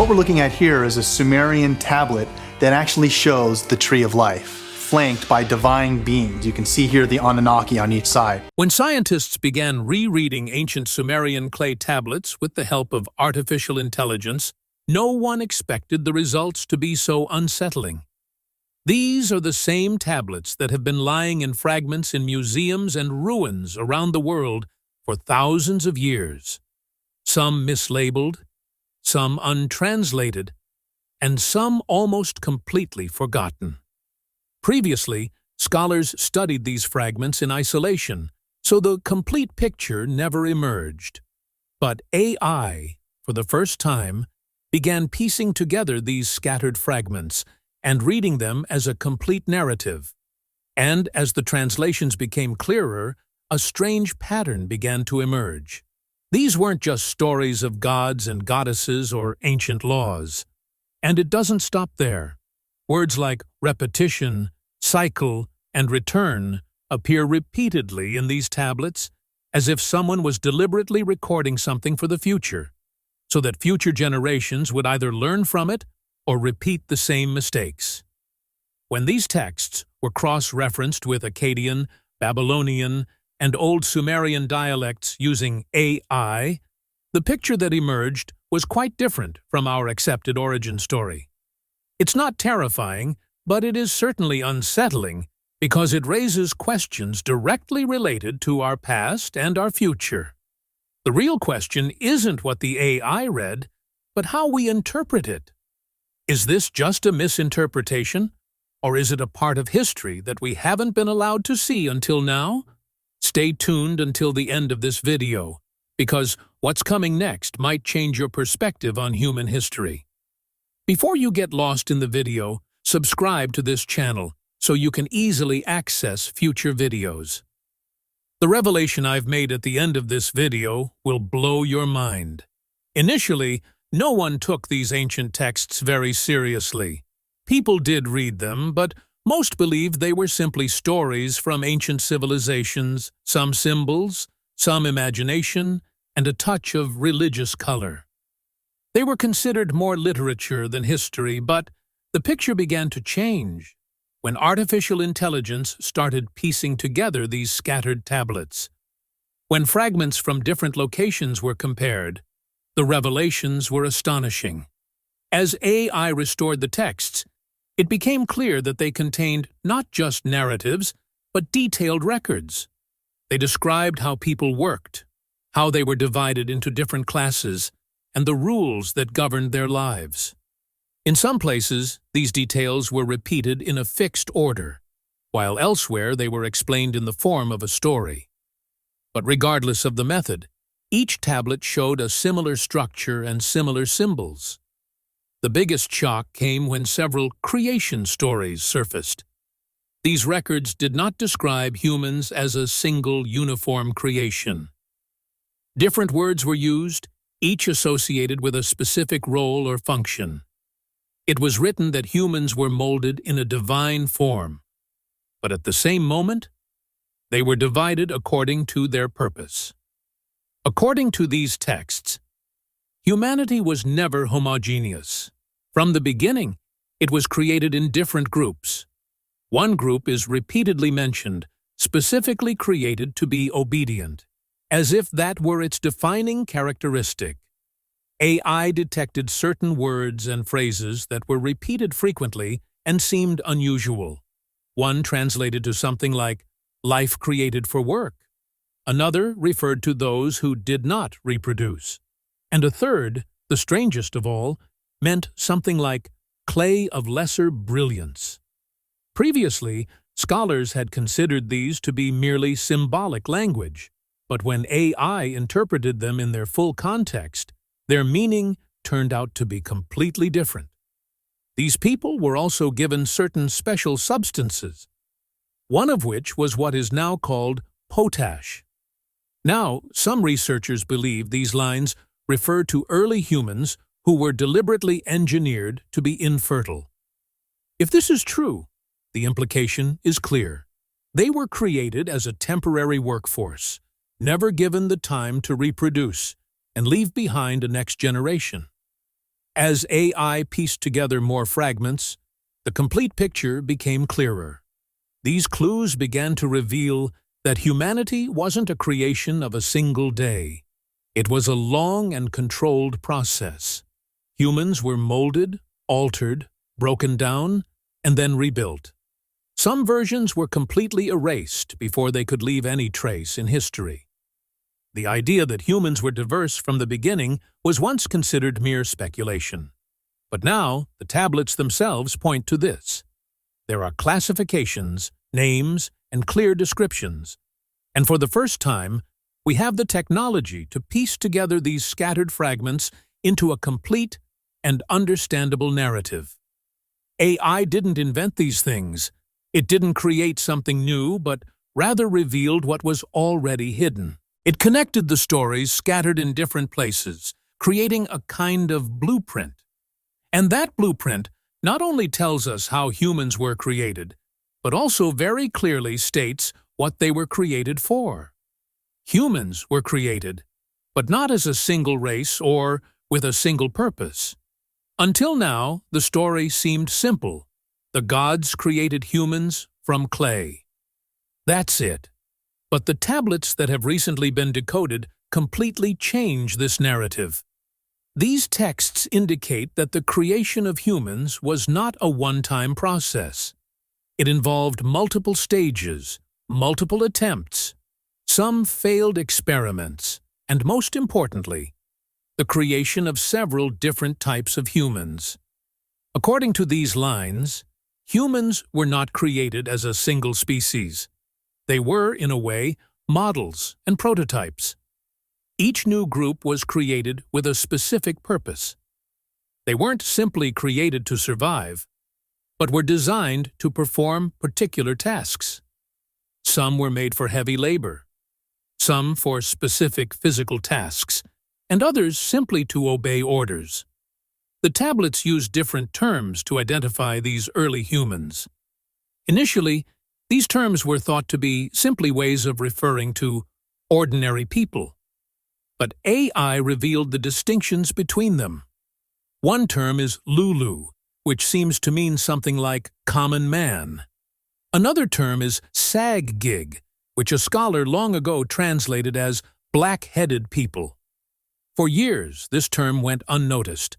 What we're looking at here is a Sumerian tablet that actually shows the tree of life, flanked by divine beings. You can see here the Anunnaki on each side. When scientists began rereading ancient Sumerian clay tablets with the help of artificial intelligence, no one expected the results to be so unsettling. These are the same tablets that have been lying in fragments in museums and ruins around the world for thousands of years. Some mislabeled, some untranslated, and some almost completely forgotten. Previously, scholars studied these fragments in isolation, so the complete picture never emerged. But AI, for the first time, began piecing together these scattered fragments and reading them as a complete narrative. And as the translations became clearer, a strange pattern began to emerge. These weren't just stories of gods and goddesses or ancient laws. And it doesn't stop there. Words like repetition, cycle, and return appear repeatedly in these tablets, as if someone was deliberately recording something for the future, so that future generations would either learn from it or repeat the same mistakes. When these texts were cross-referenced with Akkadian, Babylonian, and Old Sumerian dialects using AI, the picture that emerged was quite different from our accepted origin story. It's not terrifying, but it is certainly unsettling because it raises questions directly related to our past and our future. The real question isn't what the AI read, but how we interpret it. Is this just a misinterpretation, or is it a part of history that we haven't been allowed to see until now? Stay tuned until the end of this video, because what's coming next might change your perspective on human history. Before you get lost in the video, subscribe to this channel so you can easily access future videos. The revelation I've made at the end of this video will blow your mind. Initially, no one took these ancient texts very seriously. People did read them, but most believed they were simply stories from ancient civilizations, some symbols, some imagination, and a touch of religious color. They were considered more literature than history, but the picture began to change when artificial intelligence started piecing together these scattered tablets. When fragments from different locations were compared, the revelations were astonishing. As AI restored the texts, it became clear that they contained not just narratives, but detailed records. They described how people worked, how they were divided into different classes, and the rules that governed their lives. In some places, these details were repeated in a fixed order, while elsewhere they were explained in the form of a story. But regardless of the method, each tablet showed a similar structure and similar symbols. The biggest shock came when several creation stories surfaced. These records did not describe humans as a single uniform creation. Different words were used, each associated with a specific role or function. It was written that humans were molded in a divine form, but at the same moment, they were divided according to their purpose. According to these texts, humanity was never homogeneous. From the beginning, it was created in different groups. One group is repeatedly mentioned, specifically created to be obedient, as if that were its defining characteristic. AI detected certain words and phrases that were repeated frequently and seemed unusual. One translated to something like, "life created for work." Another referred to those who did not reproduce. And a third, the strangest of all, meant something like clay of lesser brilliance. Previously, scholars had considered these to be merely symbolic language, but when AI interpreted them in their full context, their meaning turned out to be completely different. These people were also given certain special substances, one of which was what is now called potash. Now, some researchers believe these lines refer to early humans who were deliberately engineered to be infertile. If this is true, the implication is clear. They were created as a temporary workforce, never given the time to reproduce and leave behind a next generation. As AI pieced together more fragments, the complete picture became clearer. These clues began to reveal that humanity wasn't a creation of a single day. It was a long and controlled process. Humans were molded, altered, broken down, and then rebuilt. Some versions were completely erased before they could leave any trace in history. The idea that humans were diverse from the beginning was once considered mere speculation. But now, the tablets themselves point to this. There are classifications, names, and clear descriptions. And for the first time, we have the technology to piece together these scattered fragments into a complete and understandable narrative. AI didn't invent these things. It didn't create something new, but rather revealed what was already hidden. It connected the stories scattered in different places, creating a kind of blueprint. And that blueprint not only tells us how humans were created, but also very clearly states what they were created for. Humans were created, but not as a single race or with a single purpose. Until now, the story seemed simple. The gods created humans from clay. That's it. But the tablets that have recently been decoded completely change this narrative. These texts indicate that the creation of humans was not a one-time process. It involved multiple stages, multiple attempts, some failed experiments, and most importantly, the creation of several different types of humans. According to these lines, humans were not created as a single species. They were, in a way, models and prototypes. Each new group was created with a specific purpose. They weren't simply created to survive, but were designed to perform particular tasks. Some were made for heavy labor, some for specific physical tasks, and others simply to obey orders. The tablets used different terms to identify these early humans. Initially, these terms were thought to be simply ways of referring to ordinary people. But AI revealed the distinctions between them. One term is Lulu, which seems to mean something like common man. Another term is Sag-Gig, which a scholar long ago translated as black-headed people. For years, this term went unnoticed,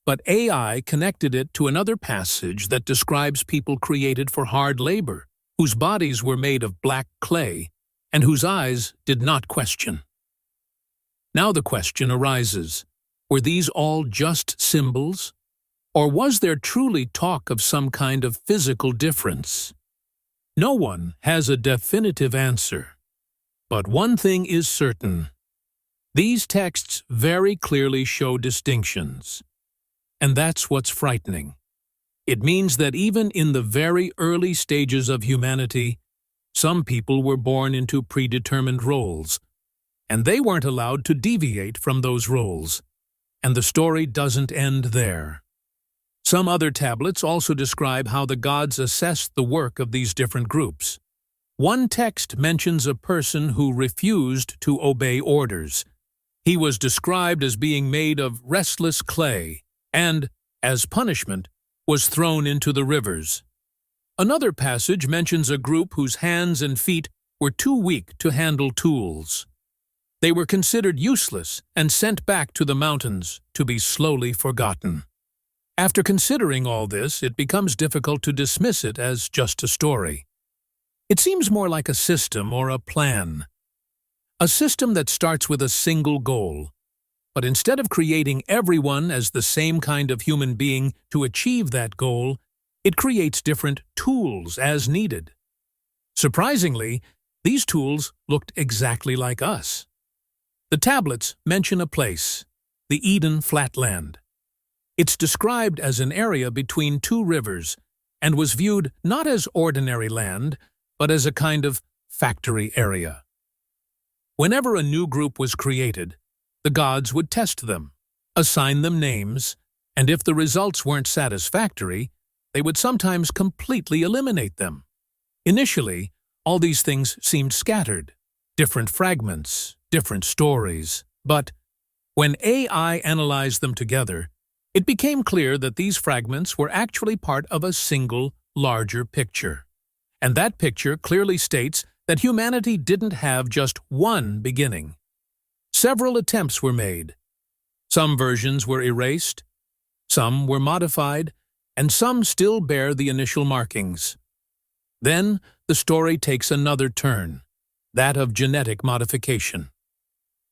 but AI connected it to another passage that describes people created for hard labor, whose bodies were made of black clay, and whose eyes did not question. Now the question arises, were these all just symbols? Or was there truly talk of some kind of physical difference? No one has a definitive answer. But one thing is certain. These texts very clearly show distinctions. And that's what's frightening. It means that even in the very early stages of humanity, some people were born into predetermined roles, and they weren't allowed to deviate from those roles. And the story doesn't end there. Some other tablets also describe how the gods assessed the work of these different groups. One text mentions a person who refused to obey orders. He was described as being made of restless clay and, as punishment, was thrown into the rivers. Another passage mentions a group whose hands and feet were too weak to handle tools. They were considered useless and sent back to the mountains to be slowly forgotten. After considering all this, it becomes difficult to dismiss it as just a story. It seems more like a system or a plan. A system that starts with a single goal. But instead of creating everyone as the same kind of human being to achieve that goal, it creates different tools as needed. Surprisingly, these tools looked exactly like us. The tablets mention a place, the Eden Flatland. It's described as an area between two rivers and was viewed not as ordinary land, but as a kind of factory area. Whenever a new group was created, the gods would test them, assign them names, and if the results weren't satisfactory, they would sometimes completely eliminate them. Initially, all these things seemed scattered, different fragments, different stories, but when AI analyzed them together, It became clear that these fragments were actually part of a single, larger picture. And that picture clearly states that humanity didn't have just one beginning. Several attempts were made. Some versions were erased, some were modified, and some still bear the initial markings. Then the story takes another turn, that of genetic modification.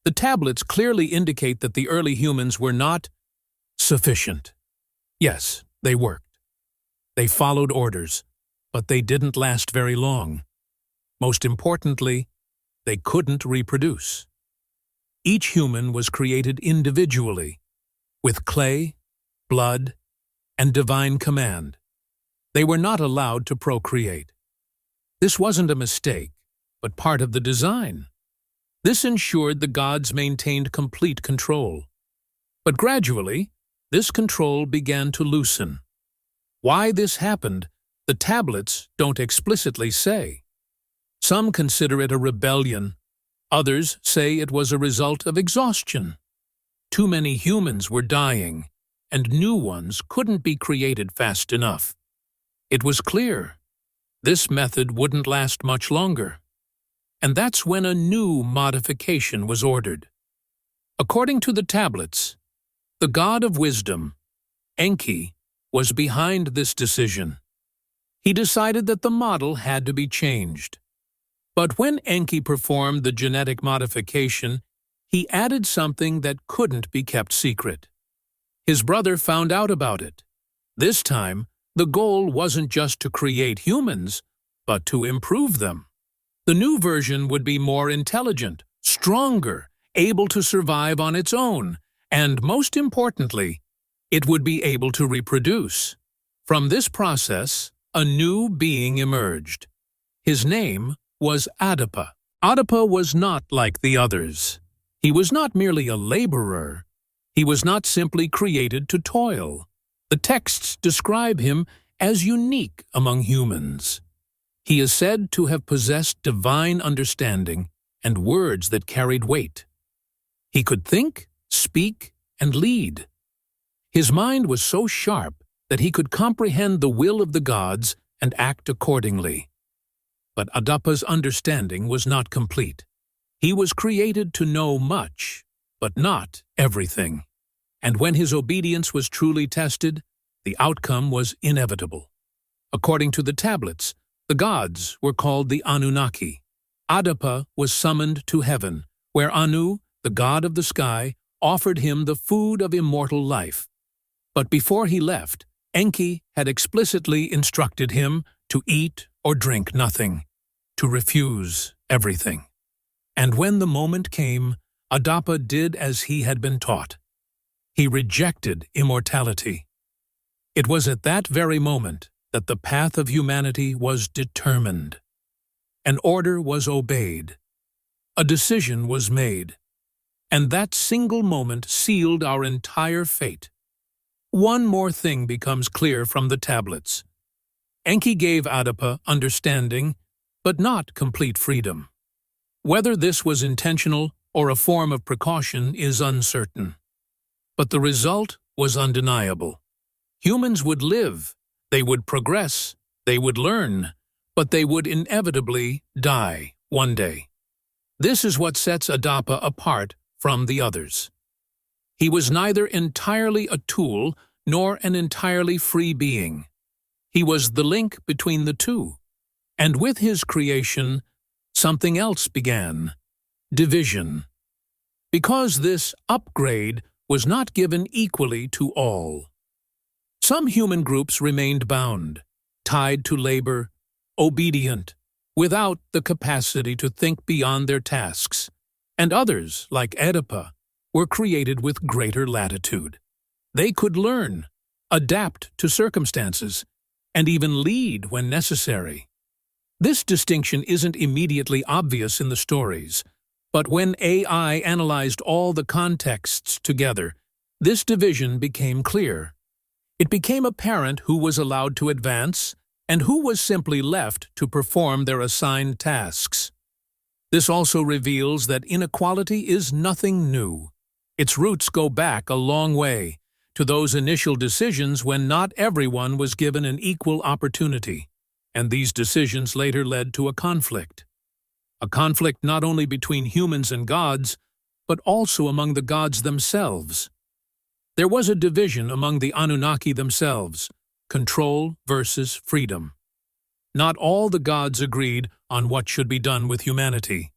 The tablets clearly indicate that the early humans were not sufficient. Yes, they worked. They followed orders, but they didn't last very long. Most importantly, they couldn't reproduce. Each human was created individually, with clay, blood, and divine command. They were not allowed to procreate. This wasn't a mistake, but part of the design. This ensured the gods maintained complete control. But gradually, this control began to loosen. Why this happened, the tablets don't explicitly say. Some consider it a rebellion. Others say it was a result of exhaustion. Too many humans were dying, and new ones couldn't be created fast enough. It was clear this method wouldn't last much longer. And that's when a new modification was ordered. According to the tablets, the god of wisdom, Enki, was behind this decision. He decided that the model had to be changed. But when Enki performed the genetic modification, he added something that couldn't be kept secret. His brother found out about it. This time, the goal wasn't just to create humans, but to improve them. The new version would be more intelligent, stronger, able to survive on its own, and most importantly, it would be able to reproduce. From this process, a new being emerged. His name was Adapa. Adapa was not like the others. He was not merely a laborer. He was not simply created to toil. The texts describe him as unique among humans. He is said to have possessed divine understanding and words that carried weight. He could think, speak, and lead. His mind was so sharp that he could comprehend the will of the gods and act accordingly. But Adapa's understanding was not complete. He was created to know much, but not everything. And when his obedience was truly tested, the outcome was inevitable. According to the tablets, the gods were called the Anunnaki. Adapa was summoned to heaven, where Anu, the god of the sky, offered him the food of immortal life. But before he left, Enki had explicitly instructed him to eat or drink nothing, to refuse everything. And when the moment came, Adapa did as he had been taught. He rejected immortality. It was at that very moment that the path of humanity was determined. An order was obeyed. A decision was made. And that single moment sealed our entire fate. One more thing becomes clear from the tablets. Enki gave Adapa understanding, but not complete freedom. Whether this was intentional or a form of precaution is uncertain. But the result was undeniable. Humans would live, they would progress, they would learn, but they would inevitably die one day. This is what sets Adapa apart from the others. He was neither entirely a tool nor an entirely free being. He was the link between the two. And with his creation, something else began: division. Because this upgrade was not given equally to all. Some human groups remained bound, tied to labor, obedient, without the capacity to think beyond their tasks, and others, like Adapa, were created with greater latitude. They could learn, adapt to circumstances, and even lead when necessary. This distinction isn't immediately obvious in the stories, but when AI analyzed all the contexts together, this division became clear. It became apparent who was allowed to advance and who was simply left to perform their assigned tasks. This also reveals that inequality is nothing new. Its roots go back a long way, to those initial decisions when not everyone was given an equal opportunity, and these decisions later led to a conflict. A conflict not only between humans and gods, but also among the gods themselves. There was a division among the Anunnaki themselves, control versus freedom. Not all the gods agreed on what should be done with humanity.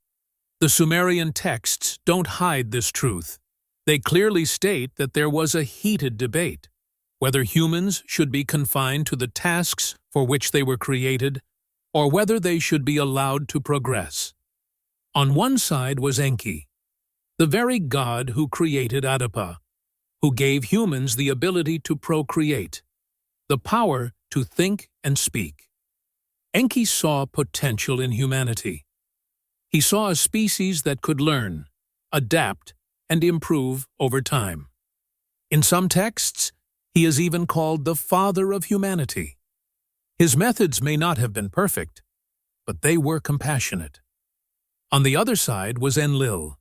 The Sumerian texts don't hide this truth. They clearly state that there was a heated debate, whether humans should be confined to the tasks for which they were created, or whether they should be allowed to progress. On one side was Enki, the very god who created Adapa, who gave humans the ability to procreate, the power to think and speak. Enki saw potential in humanity. He saw a species that could learn, adapt, and improve over time. In some texts, he is even called the father of humanity. His methods may not have been perfect, but they were compassionate. On the other side was Enlil.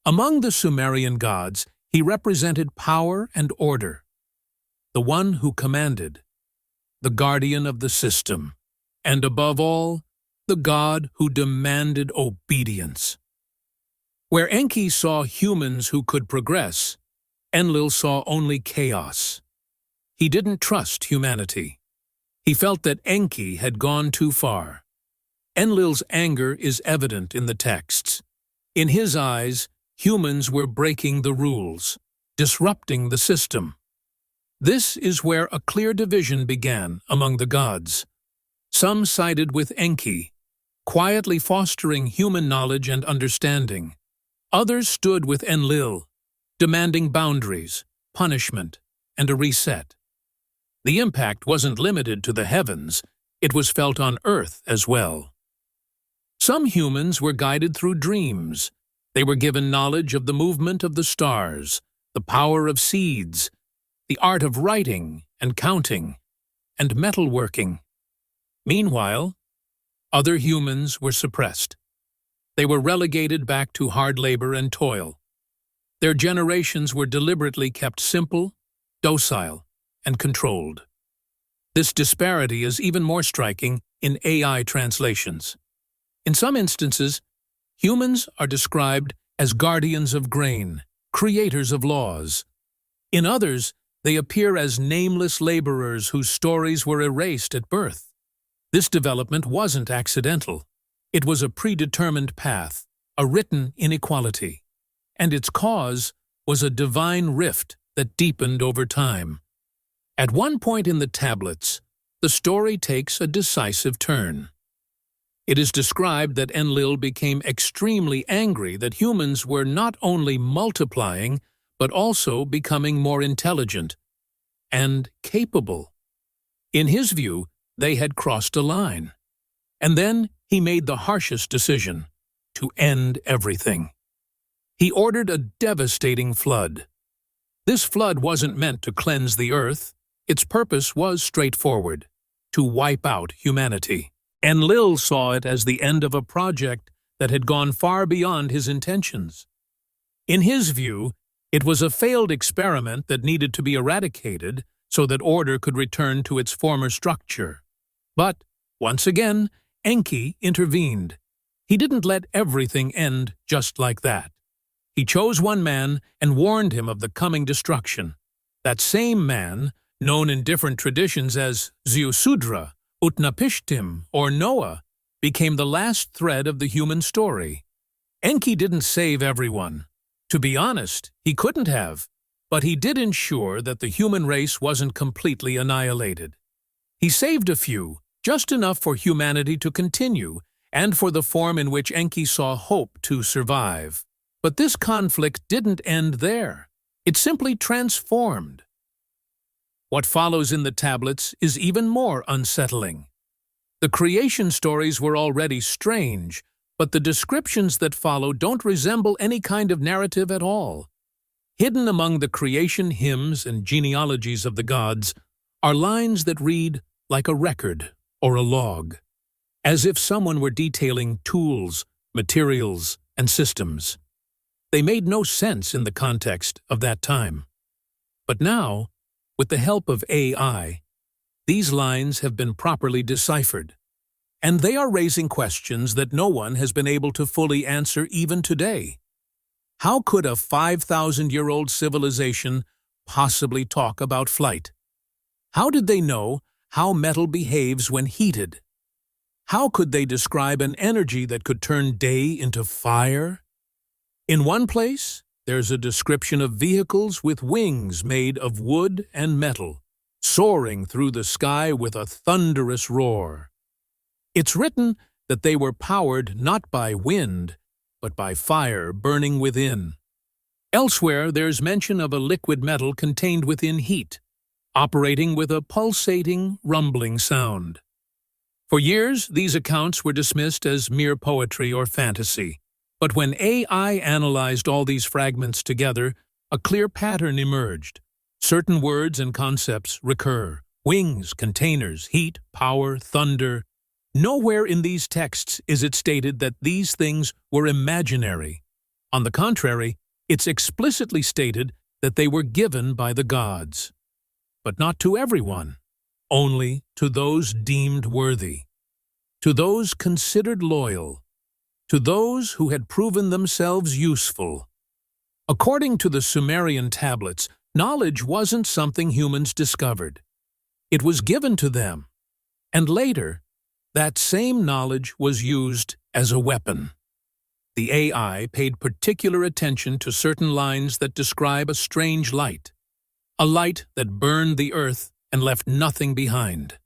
Among the Sumerian gods, he represented power and order, the one who commanded, the guardian of the system, and above all, the god who demanded obedience. Where Enki saw humans who could progress, Enlil saw only chaos. He didn't trust humanity. He felt that Enki had gone too far. Enlil's anger is evident in the texts. In his eyes, humans were breaking the rules, disrupting the system. This is where a clear division began among the gods. Some sided with Enki, quietly fostering human knowledge and understanding. Others stood with Enlil, demanding boundaries, punishment, and a reset. The impact wasn't limited to the heavens, it was felt on Earth as well. Some humans were guided through dreams. They were given knowledge of the movement of the stars, the power of seeds, the art of writing and counting, and metalworking. Meanwhile, other humans were suppressed. They were relegated back to hard labor and toil. Their generations were deliberately kept simple, docile, and controlled. This disparity is even more striking in AI translations. In some instances, humans are described as guardians of grain, creators of laws. In others, they appear as nameless laborers whose stories were erased at birth. This development wasn't accidental. It was a predetermined path, a written inequality. And its cause was a divine rift that deepened over time. At one point in the tablets, the story takes a decisive turn. It is described that Enlil became extremely angry that humans were not only multiplying, but also becoming more intelligent and capable. In his view, they had crossed a line. And then he made the harshest decision, to end everything. He ordered a devastating flood. This flood wasn't meant to cleanse the earth. Its purpose was straightforward, to wipe out humanity. Enlil saw it as the end of a project that had gone far beyond his intentions. In his view, it was a failed experiment that needed to be eradicated so that order could return to its former structure. But, once again, Enki intervened. He didn't let everything end just like that. He chose one man and warned him of the coming destruction. That same man, known in different traditions as Ziusudra, Utnapishtim, or Noah, became the last thread of the human story. Enki didn't save everyone. To be honest, he couldn't have, but he did ensure that the human race wasn't completely annihilated. He saved a few, just enough for humanity to continue and for the form in which Enki saw hope to survive. But this conflict didn't end there. It simply transformed. What follows in the tablets is even more unsettling. The creation stories were already strange, but the descriptions that follow don't resemble any kind of narrative at all. Hidden among the creation hymns and genealogies of the gods are lines that read like a record or a log, as if someone were detailing tools, materials, and systems. They made no sense in the context of that time. But now, with the help of AI, these lines have been properly deciphered, and they are raising questions that no one has been able to fully answer even today. How could a 5,000-year-old civilization possibly talk about flight? How did they know how metal behaves when heated? How could they describe an energy that could turn day into fire? In one place, there's a description of vehicles with wings made of wood and metal, soaring through the sky with a thunderous roar. It's written that they were powered not by wind, but by fire burning within. Elsewhere, there's mention of a liquid metal contained within heat, operating with a pulsating, rumbling sound. For years, these accounts were dismissed as mere poetry or fantasy. But when AI analyzed all these fragments together, a clear pattern emerged. Certain words and concepts recur: wings, containers, heat, power, thunder. Nowhere in these texts is it stated that these things were imaginary. On the contrary, it's explicitly stated that they were given by the gods. But not to everyone, only to those deemed worthy, to those considered loyal, to those who had proven themselves useful. According to the Sumerian tablets, knowledge wasn't something humans discovered. It was given to them, and later, that same knowledge was used as a weapon. The AI paid particular attention to certain lines that describe a strange light, a light that burned the earth and left nothing behind.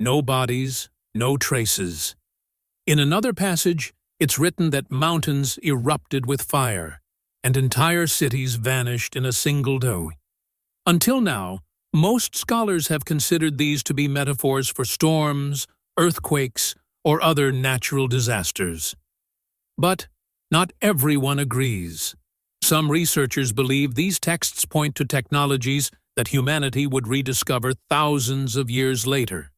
No bodies, no traces. In another passage, it's written that mountains erupted with fire, and entire cities vanished in a single day. Until now, most scholars have considered these to be metaphors for storms, earthquakes, or other natural disasters. But not everyone agrees. Some researchers believe these texts point to technologies that humanity would rediscover thousands of years later,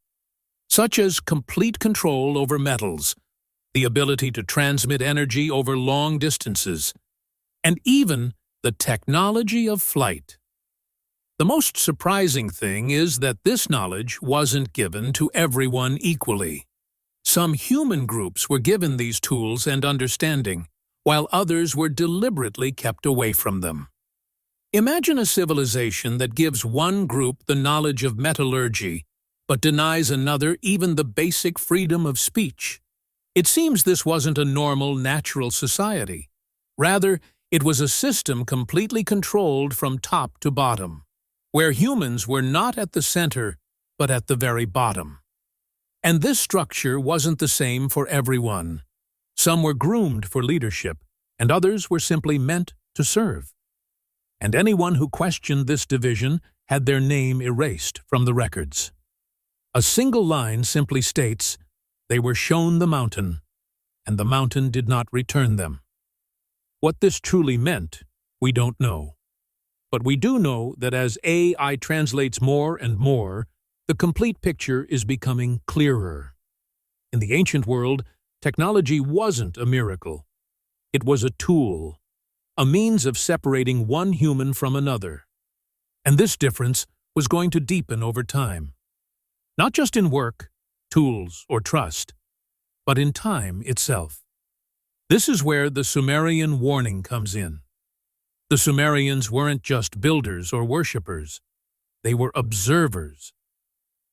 such as complete control over metals, the ability to transmit energy over long distances, and even the technology of flight. The most surprising thing is that this knowledge wasn't given to everyone equally. Some human groups were given these tools and understanding, while others were deliberately kept away from them. Imagine a civilization that gives one group the knowledge of metallurgy, but denies another even the basic freedom of speech. It seems this wasn't a normal, natural society. Rather, it was a system completely controlled from top to bottom, where humans were not at the center, but at the very bottom. And this structure wasn't the same for everyone. Some were groomed for leadership, and others were simply meant to serve. And anyone who questioned this division had their name erased from the records. A single line simply states, "They were shown the mountain, and the mountain did not return them." What this truly meant, we don't know. But we do know that as AI translates more and more, the complete picture is becoming clearer. In the ancient world, technology wasn't a miracle. It was a tool, a means of separating one human from another. And this difference was going to deepen over time. Not just in work, tools, or trust, but in time itself. This is where the Sumerian warning comes in. The Sumerians weren't just builders or worshippers. They were observers.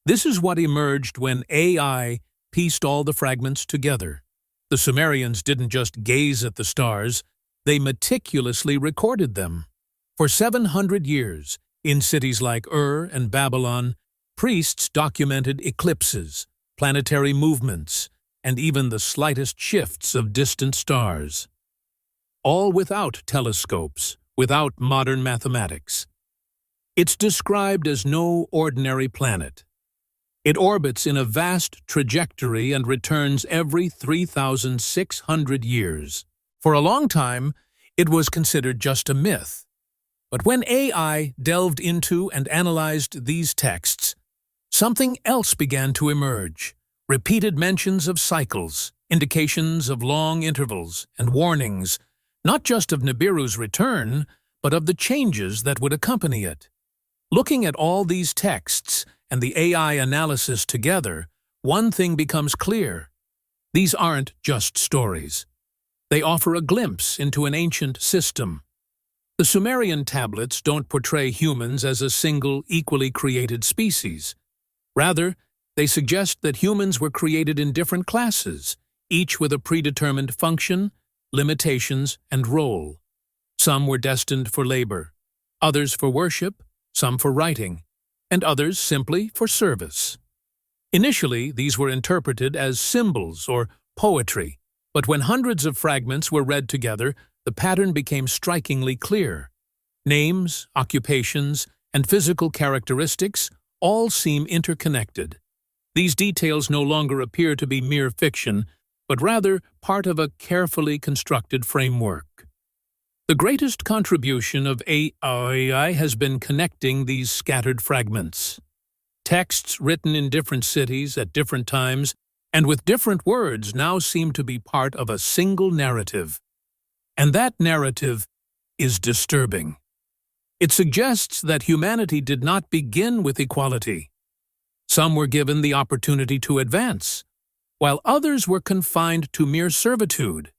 This is what emerged when AI pieced all the fragments together. The Sumerians didn't just gaze at the stars, they meticulously recorded them. For 700 years, in cities like Ur and Babylon, priests documented eclipses, planetary movements, and even the slightest shifts of distant stars. All without telescopes, without modern mathematics. It's described as no ordinary planet. It orbits in a vast trajectory and returns every 3,600 years. For a long time, it was considered just a myth. But when AI delved into and analyzed these texts, something else began to emerge. Repeated mentions of cycles, indications of long intervals, and warnings, not just of Nibiru's return, but of the changes that would accompany it. Looking at all these texts and the AI analysis together, one thing becomes clear. These aren't just stories. They offer a glimpse into an ancient system. The Sumerian tablets don't portray humans as a single, equally created species. Rather, they suggest that humans were created in different classes, each with a predetermined function, limitations, and role. Some were destined for labor, others for worship, some for writing, and others simply for service. Initially, these were interpreted as symbols or poetry, but when hundreds of fragments were read together, the pattern became strikingly clear. Names, occupations, and physical characteristics all seem interconnected. These details no longer appear to be mere fiction, but rather part of a carefully constructed framework. The greatest contribution of AI has been connecting these scattered fragments. Texts written in different cities at different times and with different words now seem to be part of a single narrative. And that narrative is disturbing. It suggests that humanity did not begin with equality. Some were given the opportunity to advance, while others were confined to mere servitude.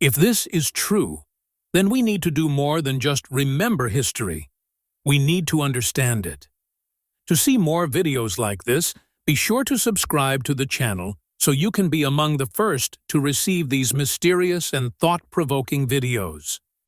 If this is true, then we need to do more than just remember history. We need to understand it. To see more videos like this, be sure to subscribe to the channel so you can be among the first to receive these mysterious and thought-provoking videos.